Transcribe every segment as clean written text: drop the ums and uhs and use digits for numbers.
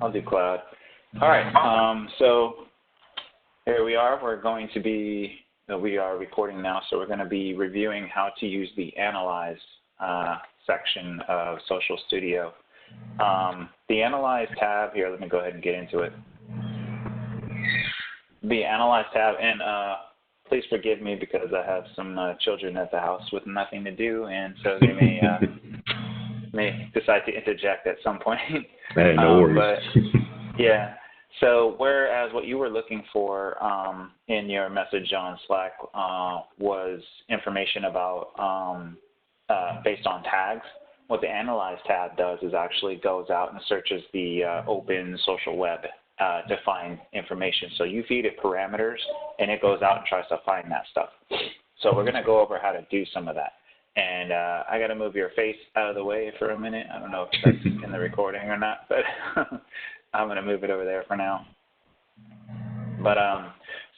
I'll do cloud. All right. So here we are. We are recording now, so we're going to be reviewing how to use the Analyze section of Social Studio. The Analyze tab here, let me go ahead and get into it. The Analyze tab, and please forgive me because I have some children at the house with nothing to do, and so they may decide to interject at some point. Hey, no worries. But, yeah. So whereas what you were looking for in your message on Slack was information about based on tags, what the Analyze tab does is actually goes out and searches the open social web to find information. So you feed it parameters, and it goes out and tries to find that stuff. So we're going to go over how to do some of that. And I got to move your face out of the way for a minute. I don't know if that's in the recording or not, but I'm going to move it over there for now. But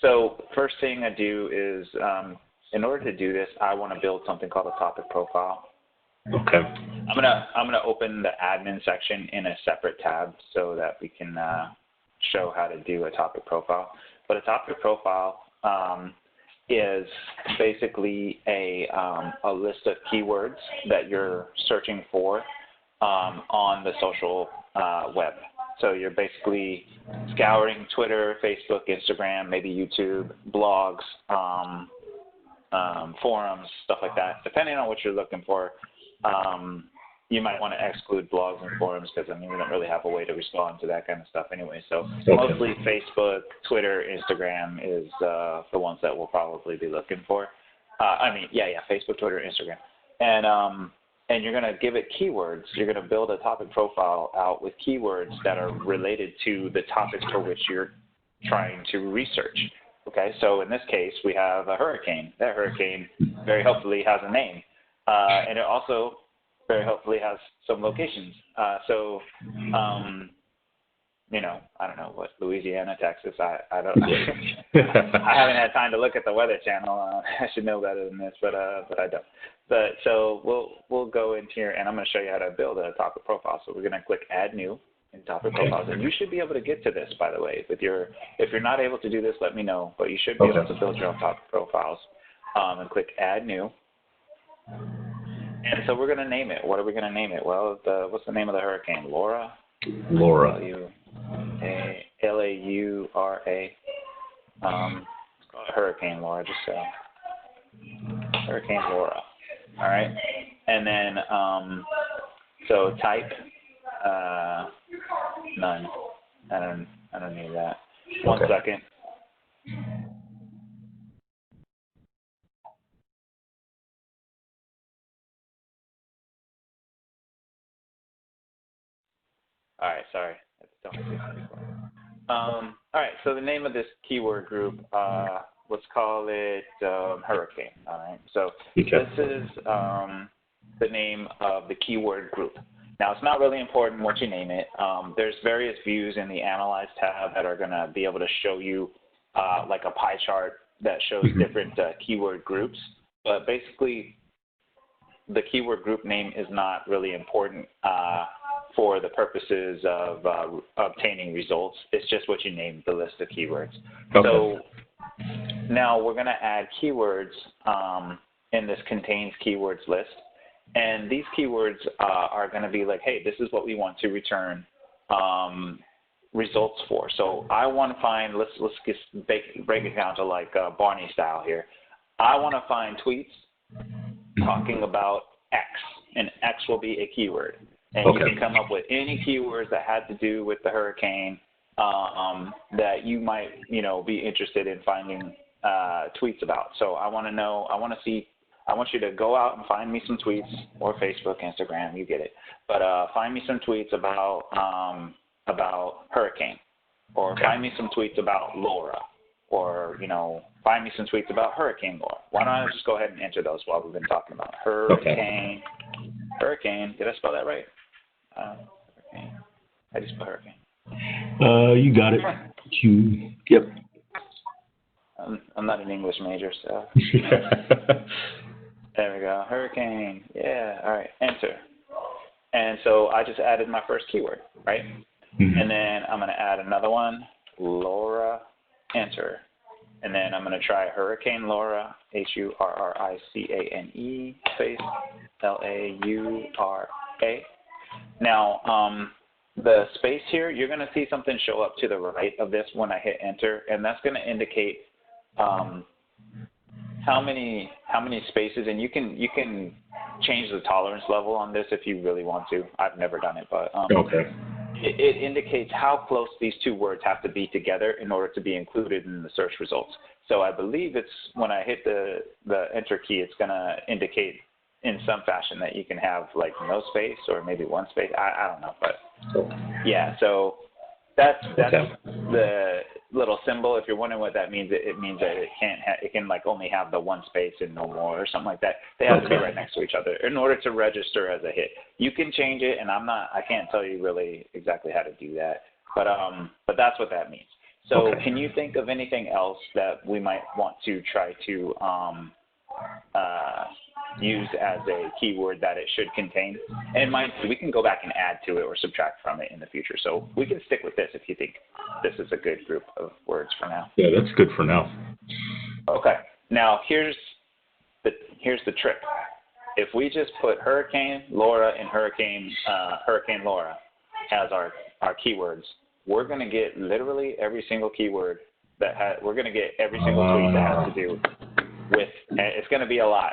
so first thing I do is, in order to do this, I want to build something called a topic profile. Okay. I'm gonna open the admin section in a separate tab so that we can show how to do a topic profile. But a topic profile is basically a list of keywords that you're searching for on the social web. So you're basically scouring Twitter, Facebook, Instagram, maybe YouTube, blogs, forums, stuff like that. Depending on what you're looking for, you might want to exclude blogs and forums because, we don't really have a way to respond to that kind of stuff anyway. So mostly Facebook, Twitter, Instagram is the ones that we'll probably be looking for. Facebook, Twitter, Instagram. And you're going to give it keywords. You're going to build a topic profile out with keywords that are related to the topics for which you're trying to research. Okay, so in this case, we have a hurricane. That hurricane very hopefully has a name. And it also very hopefully has some locations. I don't know what Louisiana, Texas. I don't. I haven't had time to look at the Weather Channel. I should know better than this, but I don't. But so we'll go into here, and I'm going to show you how to build a topic profile. So we're going to click Add New in Topic Profiles, and you should be able to get to this, by the way. If you're not able to do this, let me know. But you should be able to build your own topic profiles. And click Add New. And so we're going to name it. What are we going to name it? Well, what's the name of the hurricane? Laura? Laura. Laura. Let's call it Hurricane Laura. Just Hurricane Laura. All right. And then so type none. I don't need that. One second. All right, sorry. All right, so the name of this keyword group, let's call it hurricane. All right, so this is the name of the keyword group. Now, it's not really important what you name it. There's various views in the Analyze tab that are going to be able to show you like a pie chart that shows different keyword groups. But basically, the keyword group name is not really important for the purposes of obtaining results. It's just what you name the list of keywords. Okay. So now we're going to add keywords in this contains keywords list. And these keywords are going to be like, hey, this is what we want to return results for. So I want to find, let's just break it down to like Barney style here. I want to find tweets talking about X, and X will be a keyword. And you can come up with any keywords that had to do with the hurricane that you might, be interested in finding tweets about. So I want you to go out and find me some tweets, or Facebook, Instagram, you get it. But find me some tweets about hurricane, or find me some tweets about Laura, or, find me some tweets about Hurricane Laura. Why don't I just go ahead and enter those while we've been talking about hurricane. Hurricane, did I spell that right? Hurricane. How do you spell hurricane? You got it. Yep. I'm not an English major, so. There we go. Hurricane. Yeah. All right. Enter. And so I just added my first keyword, right? And then I'm going to add another one, Laura, enter. And then I'm going to try Hurricane Laura, Hurricane, space, Laura. Now, the space here, you're going to see something show up to the right of this when I hit enter, and that's going to indicate how many spaces, and you can change the tolerance level on this if you really want to. I've never done it, but okay. It indicates how close these two words have to be together in order to be included in the search results. So I believe it's when I hit the enter key, it's going to indicate in some fashion that you can have like no space or maybe one space. I don't know, but yeah. So that's the little symbol. If you're wondering what that means, it means that it can like only have the one space and no more or something like that. They have to be right next to each other in order to register as a hit. You can change it, and I can't tell you really exactly how to do that, but that's what that means. So can you think of anything else that we might want to try to use as a keyword that it should contain? And mind you, we can go back and add to it or subtract from it in the future. So we can stick with this if you think this is a good group of words for now. Yeah, that's good for now. Okay. Now here's the trick. If we just put Hurricane Laura and Hurricane Laura as our keywords, we're going to get literally every single keyword we're going to get every single tweet that has to do with. It's going to be a lot.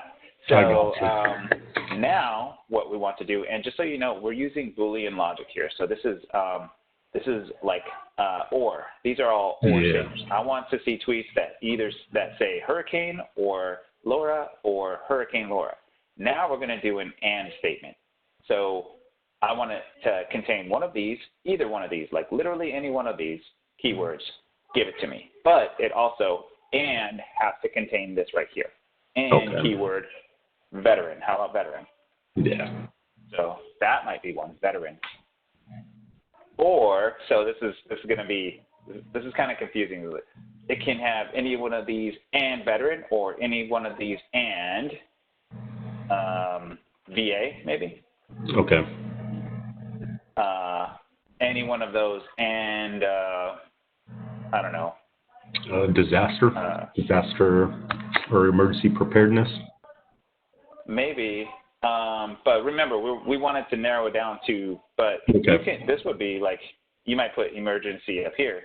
So now what we want to do, and just so you know, we're using Boolean logic here. So this is like or. These are all or statements. I want to see tweets that say Hurricane or Laura or Hurricane Laura. Now we're going to do an and statement. So I want it to contain one of these, either one of these, like literally any one of these keywords. Give it to me. But it also and has to contain this right here. And keyword veteran. How about veteran? Yeah. So that might be one, veteran. Or, so this is kind of confusing. It can have any one of these and veteran, or any one of these and VA, maybe. Okay. Any one of those and I don't know. Disaster or emergency preparedness. Maybe, but remember, we wanted to narrow it down to. But this would be like you might put emergency up here.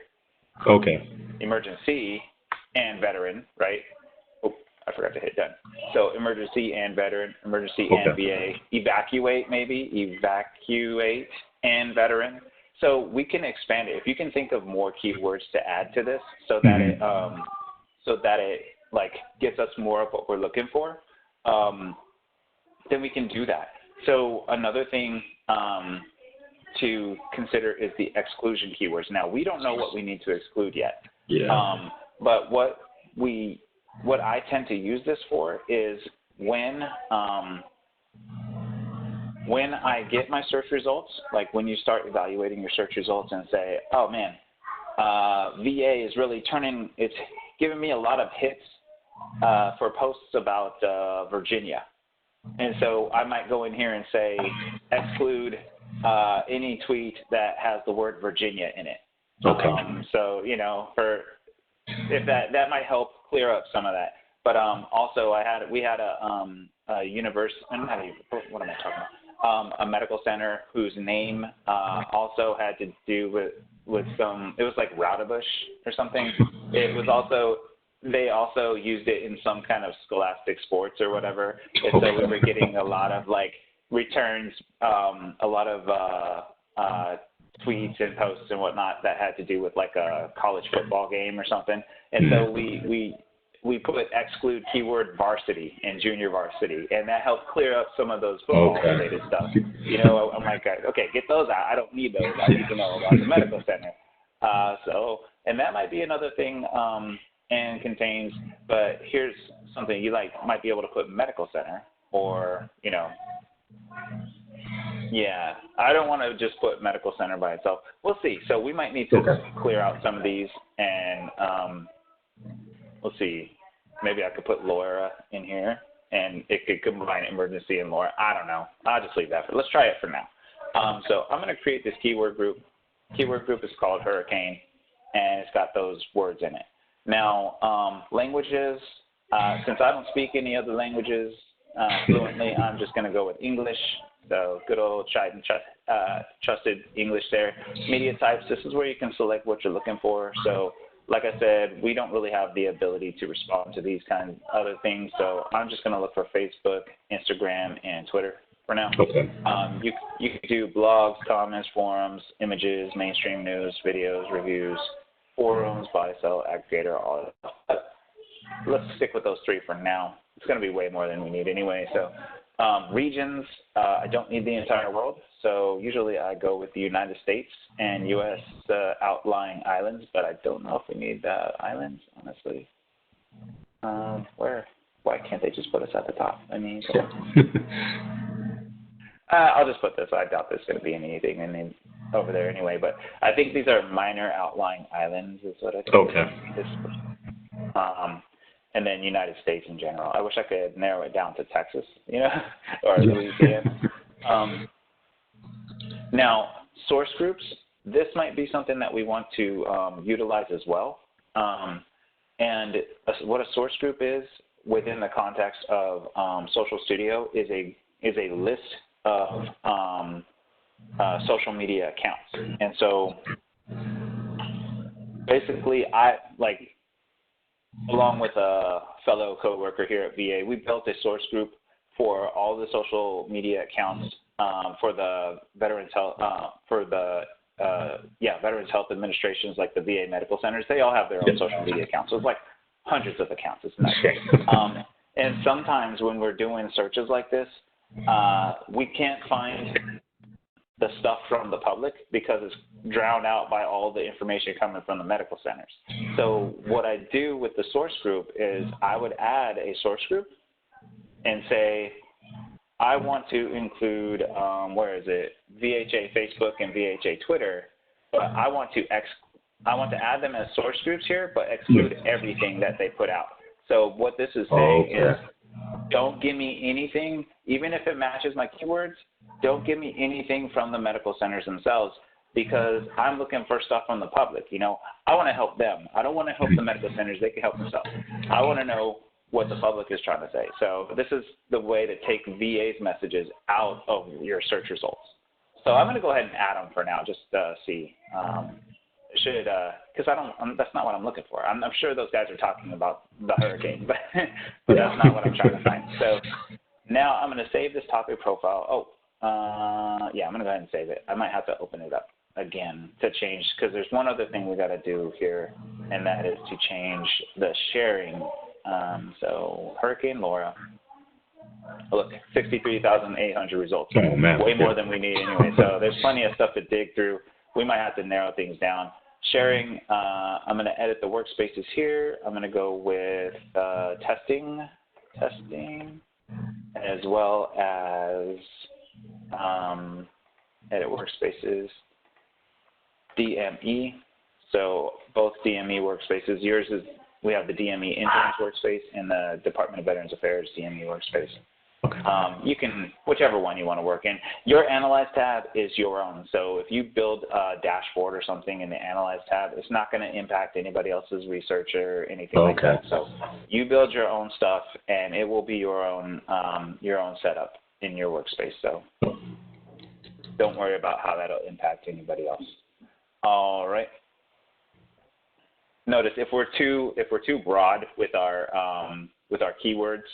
Okay. Emergency and veteran, right? Oh, I forgot to hit done. So emergency and veteran, emergency and VA, evacuate and veteran. So we can expand it. If you can think of more keywords to add to this, so that it like gets us more of what we're looking for, then we can do that. So another thing to consider is the exclusion keywords. Now we don't know what we need to exclude yet. Yeah. But what I tend to use this for is when I get my search results, like when you start evaluating your search results and say, oh man, VA is really it's giving me a lot of hits for posts about Virginia. And so I might go in here and say, exclude any tweet that has the word Virginia in it. Okay. So, if that might help clear up some of that. But also we had a university, what am I talking about? A medical center whose name also had to do with some, it was like Roudabush or something. It was also, they also used it in some kind of scholastic sports or whatever. And so we were getting a lot of like returns, a lot of tweets and posts and whatnot that had to do with like a college football game or something. And so we put exclude keyword varsity and junior varsity, and that helped clear up some of those football-related stuff. I'm like, okay, get those out. I don't need those. I need to know about the medical center. And that might be another thing and contains, but here's something you might be able to put medical center or, yeah, I don't want to just put medical center by itself. We'll see. So we might need to clear out some of these and we'll see. Maybe I could put Laura in here, and it could combine emergency and Laura. I don't know. I'll just leave that. Let's try it for now. So I'm going to create this keyword group, keyword group is called Hurricane, and it's got those words in it. Now, languages, since I don't speak any other languages fluently, I'm just going to go with English. So good old tried and trusted English there. Media types, this is where you can select what you're looking for. So like I said, we don't really have the ability to respond to these kind of other things. So I'm just going to look for Facebook, Instagram, and Twitter for now. Okay. You can do blogs, comments, forums, images, mainstream news, videos, reviews, forums, buy, sell, aggregator, all of that. Let's stick with those three for now. It's going to be way more than we need anyway. So regions, I don't need the entire world. So usually I go with the United States and U.S. Outlying islands, but I don't know if we need islands, honestly. Why can't they just put us at the top? I mean, come on. I'll just put this. I doubt there's going to be anything over there anyway, but I think these are minor outlying islands is what I think. Okay. And then United States in general. I wish I could narrow it down to Texas, or Louisiana. Now, source groups, this might be something that we want to utilize as well. And what a source group is within the context of Social Studio is a list of social media accounts. And so basically along with a fellow coworker here at VA, we built a source group for all the social media accounts for the Veterans Health Veterans Health Administrations, like the VA medical centers. They all have their own social media accounts. So it's like hundreds of accounts. It's nuts. And sometimes when we're doing searches like this, we can't find the stuff from the public because it's drowned out by all the information coming from the medical centers. So what I do with the source group is I would add a source group and say, I want to include, VHA Facebook and VHA Twitter, but I want to add them as source groups here, but exclude everything that they put out. So what this is saying is, don't give me anything, even if it matches my keywords, don't give me anything from the medical centers themselves, because I'm looking for stuff from the public. I want to help them. I don't want to help the medical centers. They can help themselves. I want to know what the public is trying to say. So this is the way to take VA's messages out of your search results. So I'm going to go ahead and add them for now, just to see. Because that's not what I'm looking for. I'm sure those guys are talking about the hurricane, but that's not what I'm trying to find. So now I'm going to save this topic profile. I'm going to go ahead and save it. I might have to open it up again to change, because there's one other thing we got to do here, and that is to change the sharing. So Hurricane Laura. Look, 63,800 results. Oh, man. Way more than we need anyway. So there's plenty of stuff to dig through. We might have to narrow things down. Sharing, I'm going to edit the workspaces here. I'm going to go with testing, as well as edit workspaces, DME. So both DME workspaces. Yours is, we have the DME Interns workspace and the Department of Veterans Affairs DME workspace. Okay. You can, whichever one you want to work in. Your Analyze tab is your own. So if you build a dashboard or something in the Analyze tab, it's not going to impact anybody else's research or anything like that. So you build your own stuff, and it will be your own setup in your workspace. So don't worry about how that'll impact anybody else. All right. Notice if we're too broad with our keywords,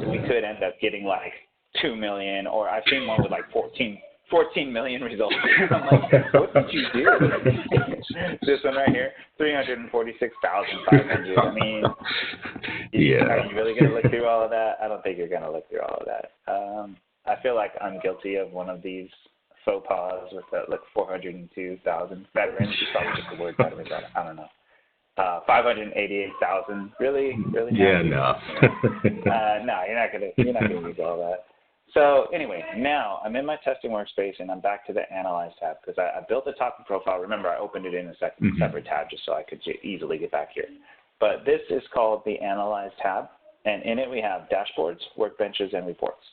we could end up getting like 2 million, or I've seen one with like 14 million results. I'm like, what did you do? This one right here, 346,500. I mean, are you really going to look through all of that? I don't think you're going to look through all of that. I feel like I'm guilty of one of these faux pas with like 402,000 veterans. It's probably just the word veterans. I don't know. 588,000. Really? Yeah, no. No, you're not gonna use all that. So anyway, now I'm in my testing workspace, and I'm back to the Analyze tab, because I built a topic profile. Remember, I opened it in a separate tab just so I could easily get back here. But this is called the Analyze tab, and in it we have dashboards, workbenches, and reports.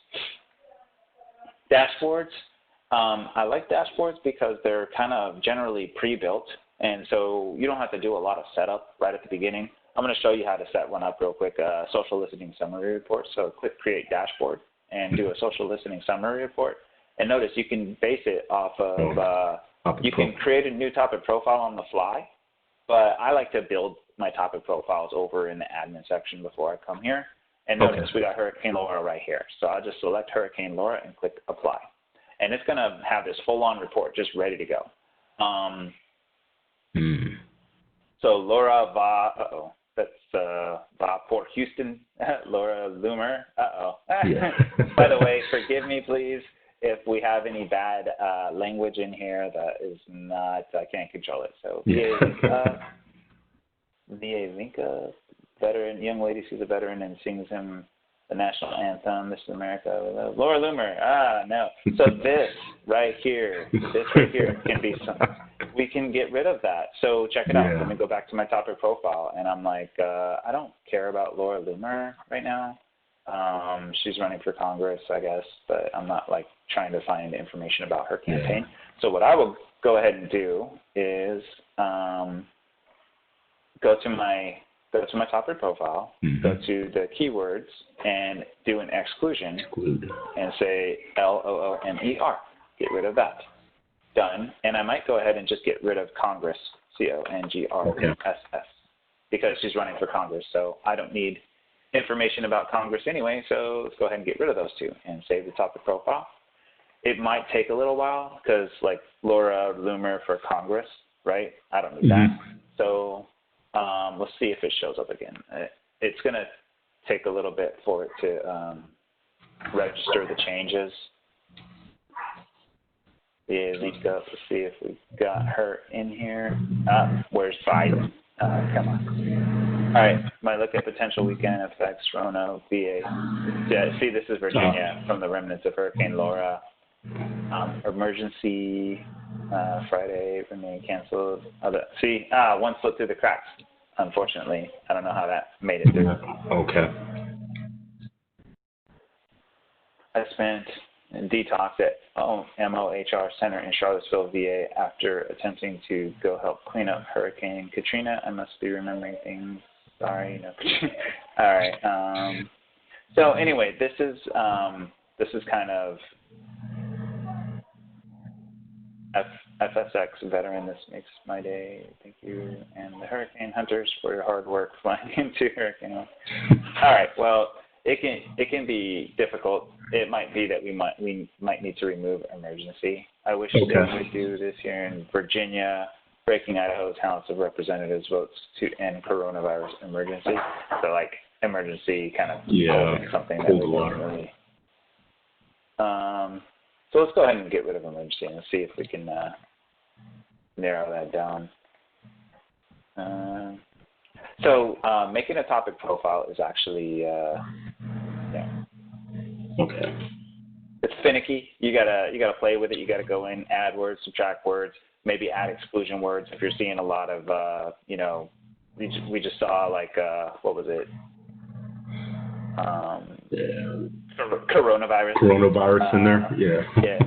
Dashboards, I like dashboards because they're kind of generally pre-built, and so you don't have to do a lot of setup right at the beginning. I'm going to show you how to set one up real quick, social listening summary report. So click Create Dashboard and do a social listening summary report. And notice you can base it off of, you can create a new topic profile on the fly, but I like to build my topic profiles over in the admin section before I come here. And notice we got Hurricane Laura right here. So I'll just select Hurricane Laura and click Apply. And it's going to have this full-on report just ready to go. So Laura va, that's va Port Houston, Laura Loomer, Yeah. By the way, forgive me, please, if we have any bad language in here that is not, I can't control it. So V.A. Vinca, veteran, young lady, she's a veteran and sings him the national anthem, This is America. Laura Loomer, no. So this right here can be some, we can get rid of that. So check it out. Let me go back to my topic profile, and I'm like, I don't care about Laura Loomer right now. She's running for Congress, I guess, but I'm not like trying to find information about her campaign. So what I will go ahead and do is go to my topic profile, go to the keywords, and do an exclusion, and say Loomer. Get rid of that. Done. And I might go ahead and just get rid of Congress, Congress, because she's running for Congress. So I don't need information about Congress anyway, so let's go ahead and get rid of those two and save the topic profile. It might take a little while because, like, Laura Loomer for Congress, right? I don't need that. So let's see if it shows up again. It's going to take a little bit for it to register the changes. Let's see if we got her in here. Where's Biden? Come on. All right. Might look at potential weekend effects, Rona, VA. Yeah, see, this is Virginia from the remnants of Hurricane Laura. Emergency Friday remain canceled. One slipped through the cracks, unfortunately. I don't know how that made it through. Okay. I spent detox at MOHR Center in Charlottesville, VA, after attempting to go help clean up Hurricane Katrina. I must be remembering things. Sorry, no. All right. So anyway, this is kind of FSX veteran. This makes my day. Thank you, and the Hurricane Hunters for your hard work flying into Hurricane. All right. Well, it can be difficult. It might be that we might need to remove emergency. I wish they would do this here in Virginia. Breaking Idaho's House of Representatives votes to end coronavirus emergency. So like emergency kind of something that we don't really. So let's go ahead and get rid of emergency and see if we can narrow that down. So making a topic profile is actually it's finicky. You gotta play with it. You gotta go in, add words, subtract words, maybe add exclusion words if you're seeing a lot of we just saw like what was it? Coronavirus in there. Yeah.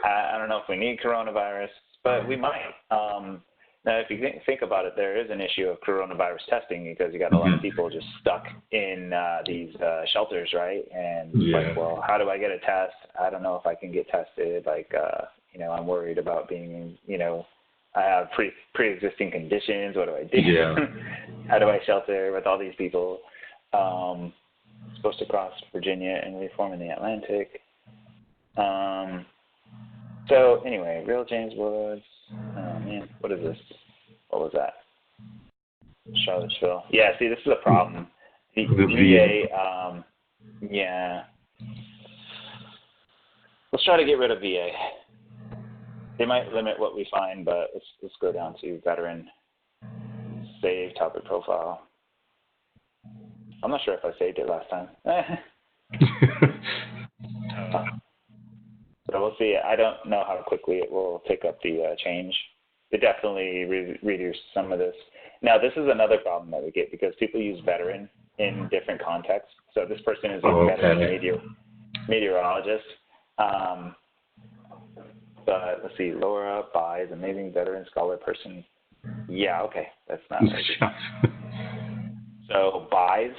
I don't know if we need coronavirus, but we might. Now, if you think about it, there is an issue of coronavirus testing because you got a lot of people just stuck in these shelters, right? And like, well, how do I get a test? I don't know if I can get tested. Like, I'm worried about being, I have pre-existing conditions. What do I do? Yeah. How do I shelter with all these people? Supposed to cross Virginia and reform in the Atlantic. So anyway, real James Woods. Oh man, what is this? What was that? Charlottesville. Yeah, see, this is a problem. The VA. Let's try to get rid of VA. They might limit what we find, but let's go down to veteran. Save topic profile. I'm not sure if I saved it last time. So we'll see. I don't know how quickly it will pick up the change. It definitely reduced some of this. Now, this is another problem that we get because people use veteran in different contexts. So this person is a veteran meteorologist. But let's see, Laura Buys, amazing veteran scholar person. Yeah, okay, that's not right. So Buys,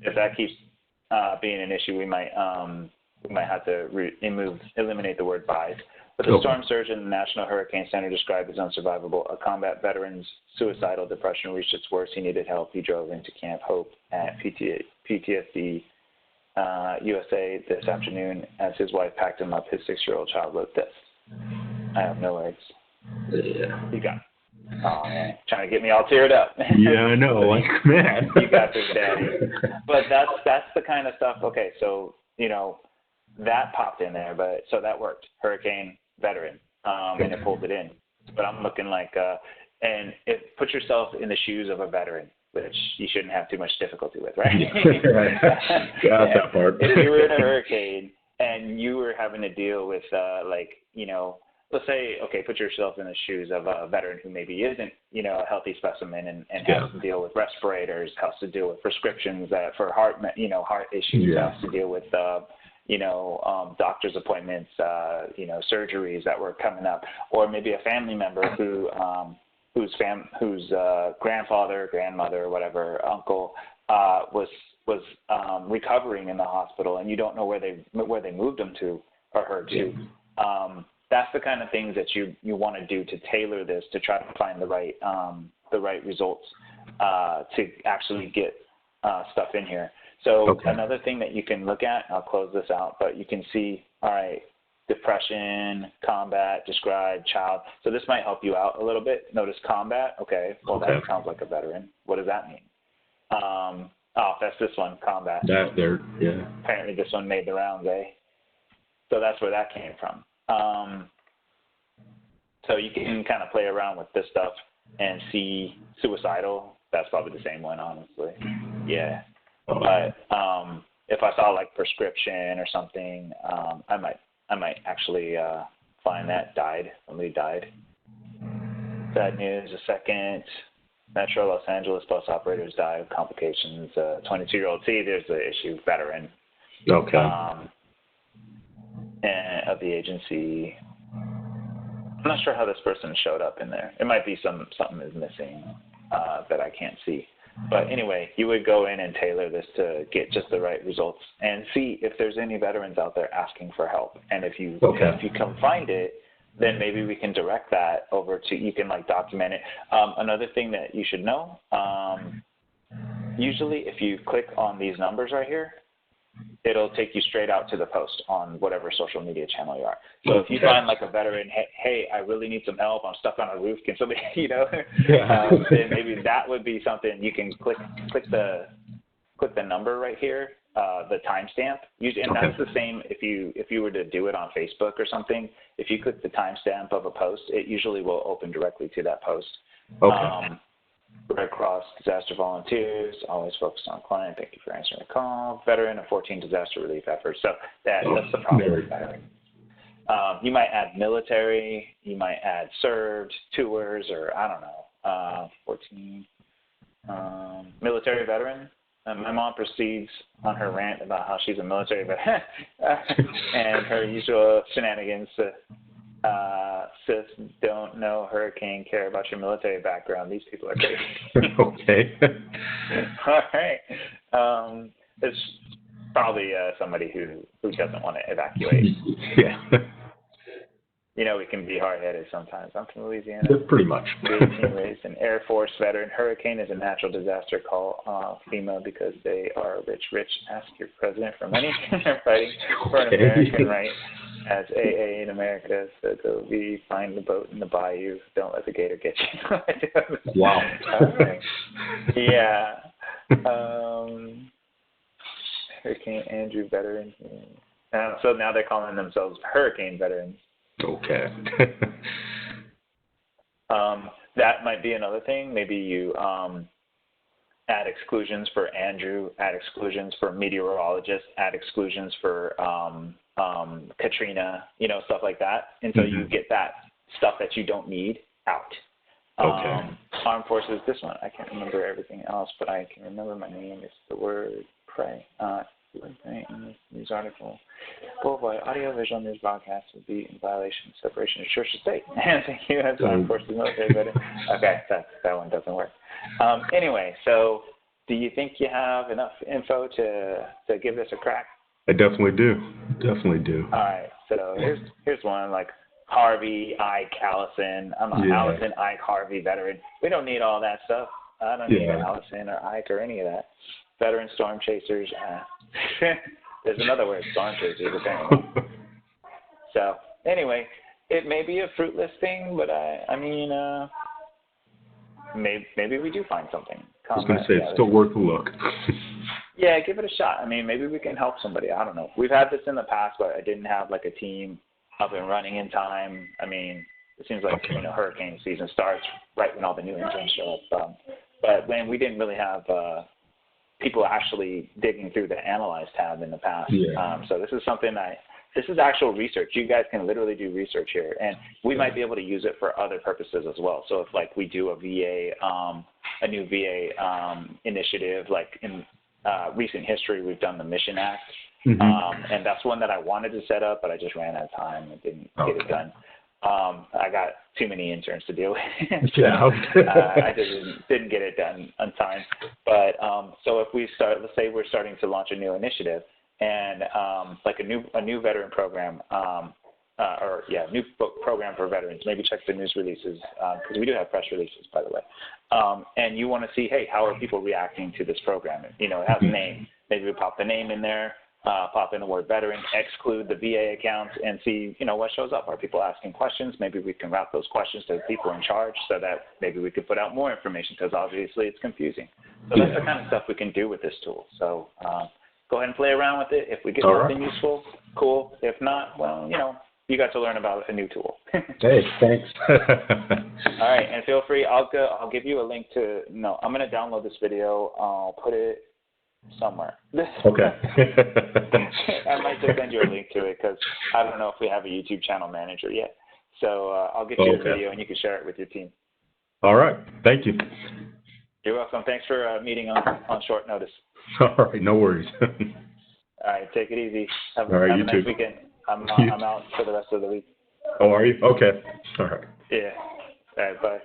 if that keeps being an issue, we might have to eliminate the word Buys. But the storm surge in the National Hurricane Center described as unsurvivable. A combat veteran's suicidal depression reached its worst. He needed help. He drove into Camp Hope at PTSD USA this afternoon as his wife packed him up. His 6-year-old child wrote this. I have no words. Yeah. You got it. Oh, man. Trying to get me all teared up. Yeah, I know. Like, man. You got this, Daddy. But that's the kind of stuff. Okay, so, that popped in there, but so that worked. Hurricane, veteran, and it pulled it in. But I'm looking like, put yourself in the shoes of a veteran, which you shouldn't have too much difficulty with, right? Right. Got that part. If you were in a hurricane and you were having to deal with, let's say, okay, put yourself in the shoes of a veteran who maybe isn't, a healthy specimen and has to deal with respirators, has to deal with prescriptions for heart issues, has to deal with, doctor's appointments, surgeries that were coming up, or maybe a family member whose grandfather, grandmother, whatever, uncle was recovering in the hospital, and you don't know where they moved him to or her to. That's the kind of things that you want to do to tailor this to try to find the right results to actually get stuff in here. So another thing that you can look at, I'll close this out, but you can see, all right, depression, combat, describe, child. So this might help you out a little bit. Notice combat. Okay, well, that sounds like a veteran. What does that mean? That's this one, combat. That there, yeah. Apparently this one made the rounds, eh? So that's where that came from. So you can kind of play around with this stuff and see suicidal. That's probably the same one, honestly. Yeah. But if I saw like prescription or something, I might actually find that somebody died. Bad news. A second Metro Los Angeles bus operators die of complications. 22-year-old. See, there's the issue. Veteran. Okay. And of the agency. I'm not sure how this person showed up in there. It might be something is missing that I can't see. But anyway, you would go in and tailor this to get just the right results and see if there's any veterans out there asking for help. And if you can find it, then maybe we can direct that over to, you can like document it. Another thing that you should know, usually if you click on these numbers right here, it'll take you straight out to the post on whatever social media channel you are. So if you find like a veteran, hey, I really need some help. I'm stuck on a roof. Can somebody, then maybe that would be something you can click the number right here, the timestamp. And that's the same if you were to do it on Facebook or something. If you click the timestamp of a post, it usually will open directly to that post. Red Cross Disaster Volunteers, always focused on client. Thank you for answering the call. Veteran of 14 disaster relief efforts. So that's the problem with veteran. You might add military. You might add served, tours, or I don't know, 14. Military veteran. My mom proceeds on her rant about how she's a military veteran and her usual shenanigans. Sis, don't know hurricane, care about your military background. These people are crazy. Okay. All right. It's probably somebody who doesn't want to evacuate. Yeah. We can be hard-headed sometimes. I'm from Louisiana. Pretty much. Raised an Air Force veteran. Hurricane is a natural disaster. Call FEMA because they are rich. Ask your president for money. Fighting for an American right. As AA in America said, so we find the boat in the bayou. Don't let the gator get you. Wow. Okay. Yeah. Hurricane Andrew veteran. So now they're calling themselves hurricane veterans. Okay. That might be another thing. Maybe you add exclusions for Andrew, add exclusions for meteorologists, add exclusions for Katrina, stuff like that. And so you get that stuff that you don't need out. Armed Forces, this one, I can't remember everything else, but I can remember my name. It's the word pray. in this news article. Worldwide audio-visual news broadcasts would be in violation of separation of church and state. And thank you, as law enforcement military veteran. Okay, that one doesn't work. Anyway, so do you think you have enough info to give this a crack? I definitely do. Definitely do. All right, so here's one, like Harvey, Ike, Allison. I'm an Allison, Ike, Harvey veteran. We don't need all that stuff. I don't need Allison or Ike or any of that. Veteran storm chasers. There's another word, storm chasers, apparently. So, anyway, it may be a fruitless thing, but I mean, maybe we do find something. I was going to say, it's still worth a look. Yeah, give it a shot. I mean, maybe we can help somebody. I don't know. We've had this in the past, but I didn't have, like, a team up and running in time. I mean, it seems like, hurricane season starts right when all the new interns show up. But when we didn't really have people actually digging through the Analyze tab in the past. So this is something this is actual research. You guys can literally do research here, and we might be able to use it for other purposes as well. So if, like, we do a new VA initiative, like in recent history, we've done the Mission Act, and that's one that I wanted to set up, but I just ran out of time and didn't get it done. I got too many interns to deal with. I just didn't get it done on time. But so if we start, let's say we're starting to launch a new initiative and like a new veteran program, new book program for veterans. Maybe check the news releases because we do have press releases, by the way. And you want to see, hey, how are people reacting to this program? It has a name. Maybe we pop the name in there. Pop in the word veteran, exclude the VA accounts, and see, what shows up. Are people asking questions? Maybe we can route those questions to the people in charge so that maybe we could put out more information because obviously it's confusing. So that's the kind of stuff we can do with this tool. So go ahead and play around with it. If we get something useful, cool. If not, well, you got to learn about a new tool. Hey, thanks. All right, and feel free. I'll give you a link to. No, I'm going to download this video. I'll put it somewhere. Okay. I might just send you a link to it because I don't know if we have a YouTube channel manager yet. So I'll get you a video and you can share it with your team. All right. Thank you. You're welcome. Thanks for meeting on short notice. All right. No worries. All right. Take it easy. Have All right. a You nice too. weekend. I'm out for the rest of the week. Oh, are you? Okay. All right. Yeah. All right. Bye.